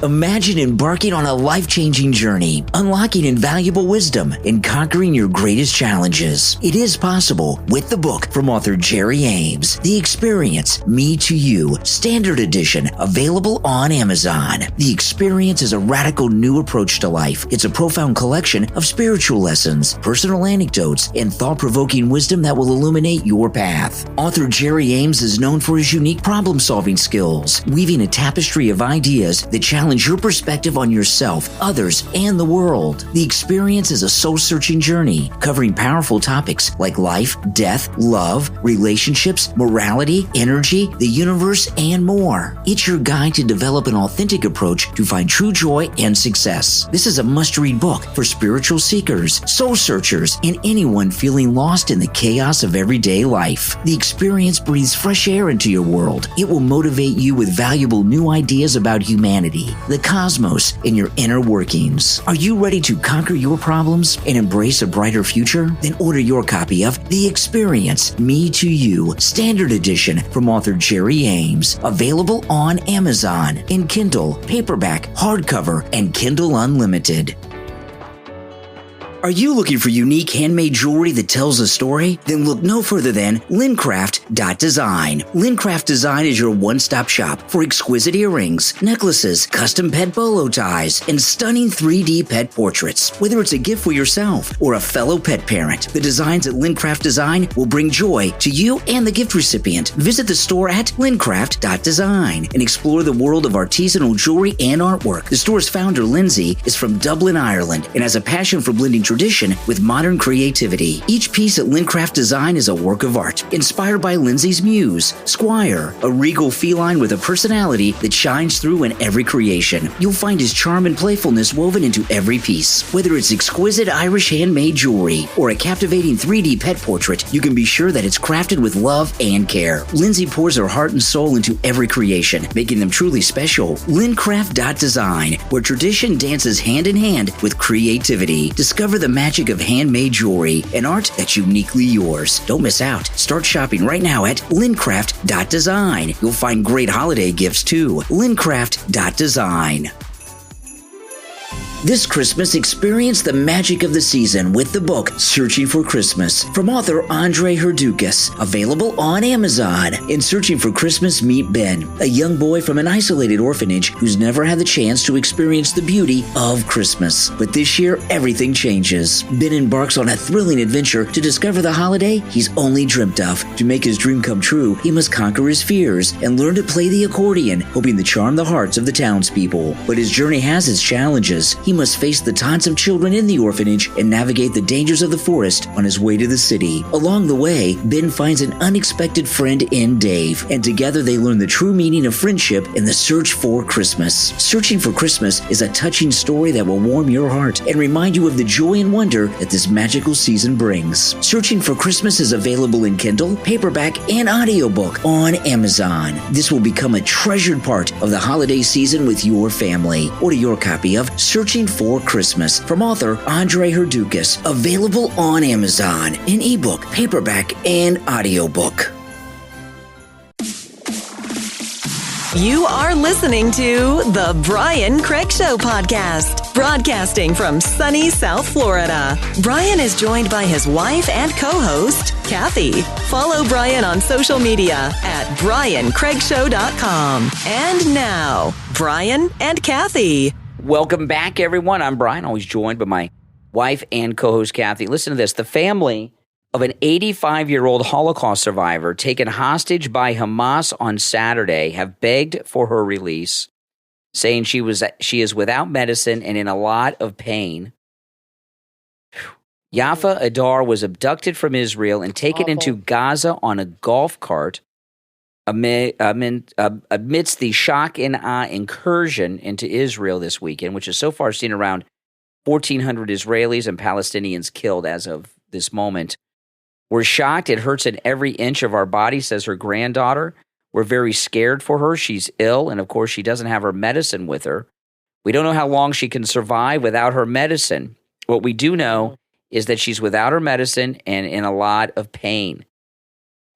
Imagine embarking on a life-changing journey, unlocking invaluable wisdom, and conquering your greatest challenges. It is possible with the book from author Jerry Ames, The Experience, Me to You, Standard Edition, available on Amazon. The Experience is a radical new approach to life. It's a profound collection of spiritual lessons, personal anecdotes, and thought-provoking wisdom that will illuminate your path. Author Jerry Ames is known for his unique problem-solving skills, weaving a tapestry of ideas that challenge your perspective on yourself, others, and the world. The Experience is a soul-searching journey covering powerful topics like life, death, love, relationships, morality, energy, the universe, and more. It's your guide to develop an authentic approach to find true joy and success. This is a must-read book for spiritual seekers, soul searchers, and anyone feeling lost in the chaos of everyday life. The Experience breathes fresh air into your world. It will motivate you with valuable new ideas about humanity, the cosmos, and your inner workings. Are you ready to conquer your problems and embrace a brighter future? Then order your copy of The Experience, Me to You, Standard Edition from author Jerry Ames, available on Amazon in Kindle, paperback, hardcover, and Kindle Unlimited. Are you looking for unique handmade jewelry that tells a story? Then look no further than Lincraft.design. Lincraft Design is your one-stop shop for exquisite earrings, necklaces, custom pet bolo ties, and stunning 3D pet portraits. Whether it's a gift for yourself or a fellow pet parent, the designs at Lincraft Design will bring joy to you and the gift recipient. Visit the store at Lincraft.design and explore the world of artisanal jewelry and artwork. The store's founder, Lindsay, is from Dublin, Ireland, and has a passion for blending tradition with modern creativity. Each piece at Lincraft Design is a work of art, inspired by Lindsay's muse, Squire, a regal feline with a personality that shines through in every creation. You'll find his charm and playfulness woven into every piece. Whether it's exquisite Irish handmade jewelry or a captivating 3D pet portrait, you can be sure that it's crafted with love and care. Lindsay pours her heart and soul into every creation, making them truly special. Lincraft.design, where tradition dances hand in hand with creativity. Discover the magic of handmade jewelry and art that's uniquely yours. Don't miss out. Start shopping right now at Lincraft.design. You'll find great holiday gifts too. Lincraft.design. This Christmas, experience the magic of the season with the book Searching for Christmas from author Andre Herdoukas, available on Amazon. In Searching for Christmas, meet Ben, a young boy from an isolated orphanage who's never had the chance to experience the beauty of Christmas. But this year, everything changes. Ben embarks on a thrilling adventure to discover the holiday he's only dreamt of. To make his dream come true, he must conquer his fears and learn to play the accordion, hoping to charm the hearts of the townspeople. But his journey has its challenges. He must face the taunts of children in the orphanage and navigate the dangers of the forest on his way to the city. Along the way, Ben finds an unexpected friend in Dave, and together they learn the true meaning of friendship in the search for Christmas. Searching for Christmas is a touching story that will warm your heart and remind you of the joy and wonder that this magical season brings. Searching for Christmas is available in Kindle, paperback, and audiobook on Amazon. This will become a treasured part of the holiday season with your family. Order your copy of Searching for Christmas from author Andre Herdoukas, available on Amazon in ebook, paperback, and audiobook. You are listening to The Brian Craig Show podcast, broadcasting from sunny South Florida. Brian is joined by his wife and co-host, Kathy. Follow Brian on social media at BrianCraigShow.com. And now, Brian and Kathy. Welcome back, everyone. I'm Brian, always joined by my wife and co-host, Kathy. Listen to this. The family of an 85-year-old Holocaust survivor taken hostage by Hamas on Saturday have begged for her release, saying she is without medicine and in a lot of pain. Yafa Adar was abducted from Israel and taken into Gaza on a golf cart amidst the shock and awe incursion into Israel this weekend, which has so far seen around 1,400 Israelis and Palestinians killed as of this moment. We're shocked. It hurts in every inch of our body, says her granddaughter. We're very scared for her. She's ill, and of course, she doesn't have her medicine with her. We don't know how long she can survive without her medicine. What we do know is that she's without her medicine and in a lot of pain.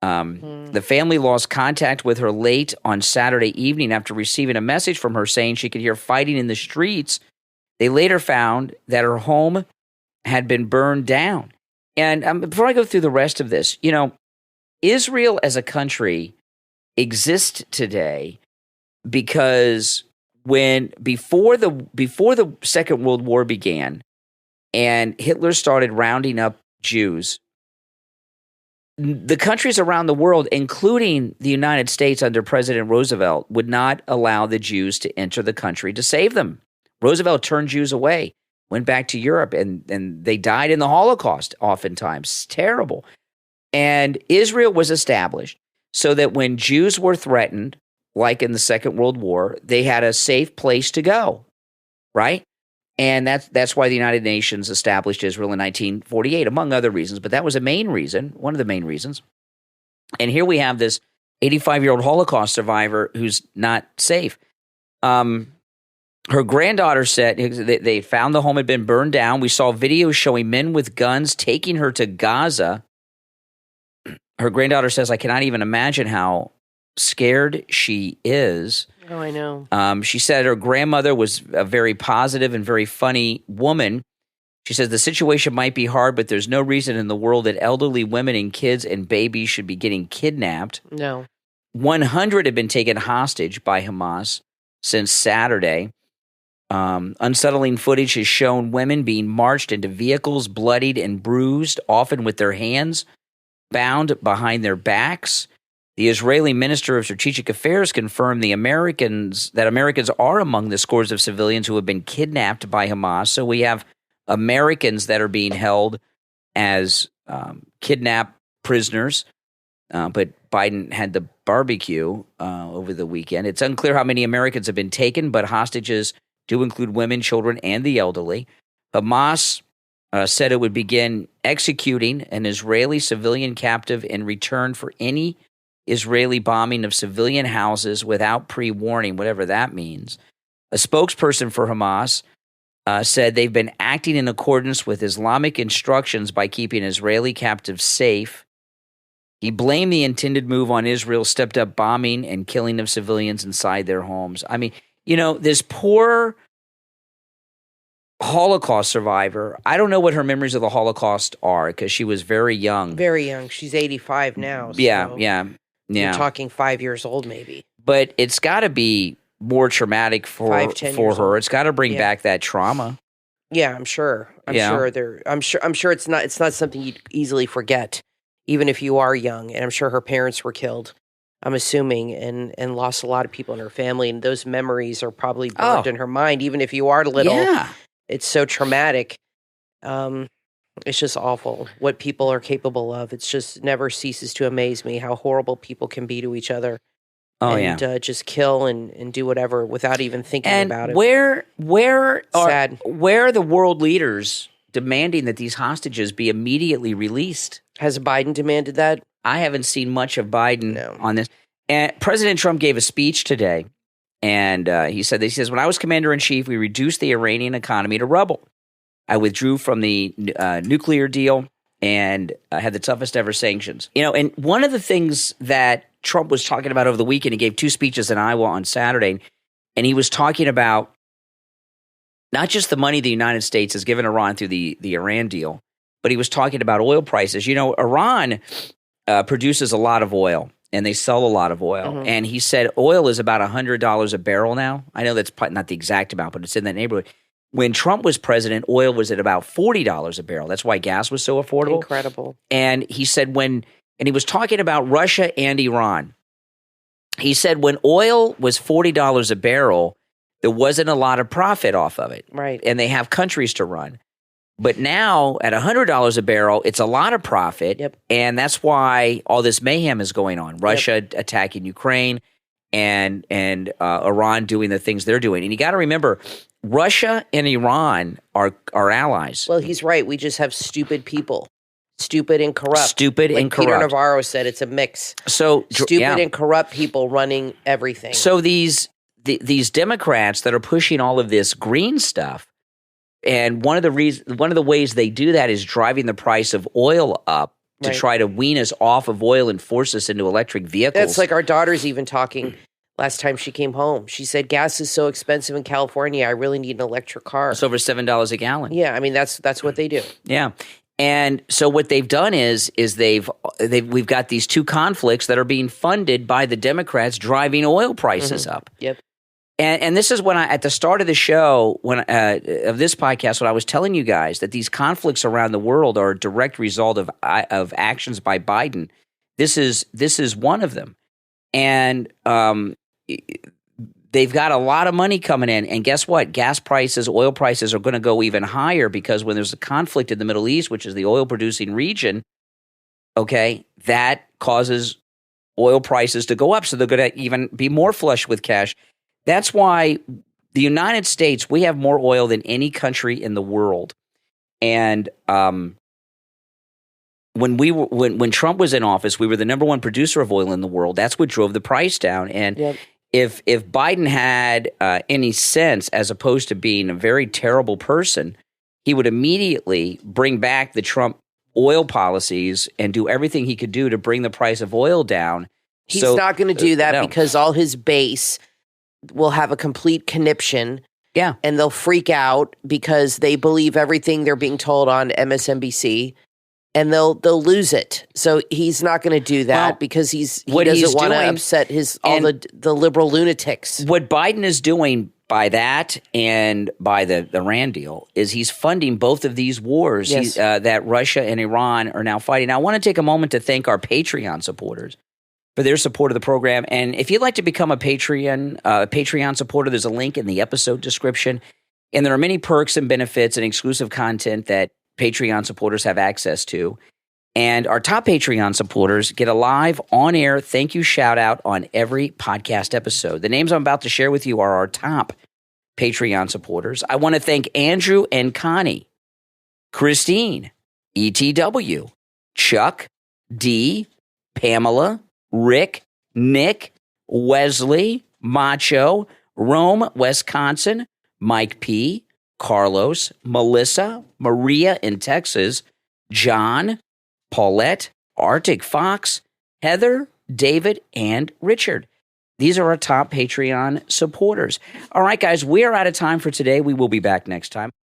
The family lost contact with her late on Saturday evening after receiving a message from her saying she could hear fighting in the streets. They later found that her home had been burned down. And before I go through the rest of this, you know, Israel as a country exists today because before the Second World War began and Hitler started rounding up Jews, the countries around the world, including the United States under President Roosevelt, would not allow the Jews to enter the country to save them. Roosevelt turned Jews away. Went back to Europe, and they died in the Holocaust oftentimes. It's terrible. And Israel was established so that when Jews were threatened, like in the Second World War, they had a safe place to go, right? And that's why the United Nations established Israel in 1948, among other reasons. But that was a main reason, one of the main reasons. And here we have this 85-year-old Holocaust survivor who's not safe. Her granddaughter said they found the home had been burned down. We saw videos showing men with guns taking her to Gaza. Her granddaughter says, I cannot even imagine how scared she is. Oh, I know. She said her grandmother was a very positive and very funny woman. She says the situation might be hard, but there's no reason in the world that elderly women and kids and babies should be getting kidnapped. No. 100 have been taken hostage by Hamas since Saturday. Unsettling footage has shown women being marched into vehicles, bloodied and bruised, often with their hands bound behind their backs. The Israeli Minister of Strategic Affairs confirmed that Americans are among the scores of civilians who have been kidnapped by Hamas. So we have Americans that are being held as kidnapped prisoners. But Biden had the barbecue over the weekend. It's unclear how many Americans have been taken, but hostages do include women, children, and the elderly. Hamas said it would begin executing an Israeli civilian captive in return for any Israeli bombing of civilian houses without pre-warning, whatever that means. A spokesperson for Hamas said they've been acting in accordance with Islamic instructions by keeping Israeli captives safe. He blamed the intended move on Israel's stepped-up bombing and killing of civilians inside their homes. I mean, you know, this poor Holocaust survivor. I don't know what her memories of the Holocaust are because she was very young. Very young. She's 85 now. So Yeah. You're talking 5 years old, maybe. But it's got to be more traumatic for 5-10 years her. old. It's got to bring back that trauma. Yeah, I'm sure. I'm sure it's not something you'd easily forget, even if you are young. And I'm sure her parents were killed, I'm assuming, and lost a lot of people in her family. And those memories are probably burned in her mind, even if you are little. Yeah. It's so traumatic. It's just awful what people are capable of. It's just never ceases to amaze me how horrible people can be to each other. And just kill and do whatever without even thinking about it. Where are the world leaders demanding that these hostages be immediately released? Has Biden demanded that? I haven't seen much of Biden on this. And President Trump gave a speech today, and he says, when I was commander-in-chief, we reduced the Iranian economy to rubble. I withdrew from the nuclear deal and had the toughest ever sanctions. And one of the things that Trump was talking about over the weekend, he gave 2 speeches in Iowa on Saturday, and he was talking about not just the money the United States has given Iran through the Iran deal, but he was talking about oil prices. Iran produces a lot of oil, and they sell a lot of oil. Mm-hmm. And he said oil is about $100 a barrel now. I know that's not the exact amount, but it's in that neighborhood. When Trump was president, oil was at about $40 a barrel. That's why gas was so affordable. Incredible. And he said and he was talking about Russia and Iran. He said when oil was $40 a barrel, there wasn't a lot of profit off of it. Right. And they have countries to run. But now at $100 a barrel, it's a lot of profit. Yep. And that's why all this mayhem is going on. Russia attacking Ukraine and Iran doing the things they're doing. And you got to remember, Russia and Iran are allies. Well, he's right. We just have stupid people. Stupid and corrupt. Like Peter Navarro said, it's a mix. So stupid and corrupt people running everything. So these Democrats that are pushing all of this green stuff, and one of the ways they do that is driving the price of oil up to try to wean us off of oil and force us into electric vehicles. That's like our daughter's even talking. Last time she came home, she said, gas is so expensive in California, I really need an electric car. It's over $7 a gallon. Yeah, I mean, that's what they do. Yeah. And so what they've done is we've got these 2 conflicts that are being funded by the Democrats driving oil prices up. Yep. And this is when at the start of the show, of this podcast, when I was telling you guys that these conflicts around the world are a direct result of actions by Biden. This is one of them. And they've got a lot of money coming in. And guess what? Gas prices, oil prices are going to go even higher because when there's a conflict in the Middle East, which is the oil-producing region, that causes oil prices to go up. So they're going to even be more flush with cash. That's why the United States, we have more oil than any country in the world. And when Trump was in office, we were the number 1 producer of oil in the world. That's what drove the price down. And if Biden had any sense, as opposed to being a very terrible person, he would immediately bring back the Trump oil policies and do everything he could do to bring the price of oil down. He's not going to do that because all his base will have a complete conniption. Yeah. And they'll freak out because they believe everything they're being told on MSNBC. And they'll lose it. So he's not going to do that because he doesn't want to upset the liberal lunatics. What Biden is doing by that and by the Iran deal is he's funding both of these wars that Russia and Iran are now fighting. Now, I want to take a moment to thank our Patreon supporters for their support of the program. And if you'd like to become a Patreon supporter, there's a link in the episode description. And there are many perks and benefits and exclusive content that Patreon supporters have access to. And our top Patreon supporters get a live on-air thank you shout-out on every podcast episode. The names I'm about to share with you are our top Patreon supporters. I want to thank Andrew and Connie, Christine, ETW, Chuck, D, Pamela, Rick, Nick, Wesley, Macho, Rome, Wisconsin, Mike P., Carlos, Melissa, Maria in Texas, John, Paulette, ActicFox, Heather, David, and Richard. These are our top Patreon supporters. All right, guys, we are out of time for today. We will be back next time.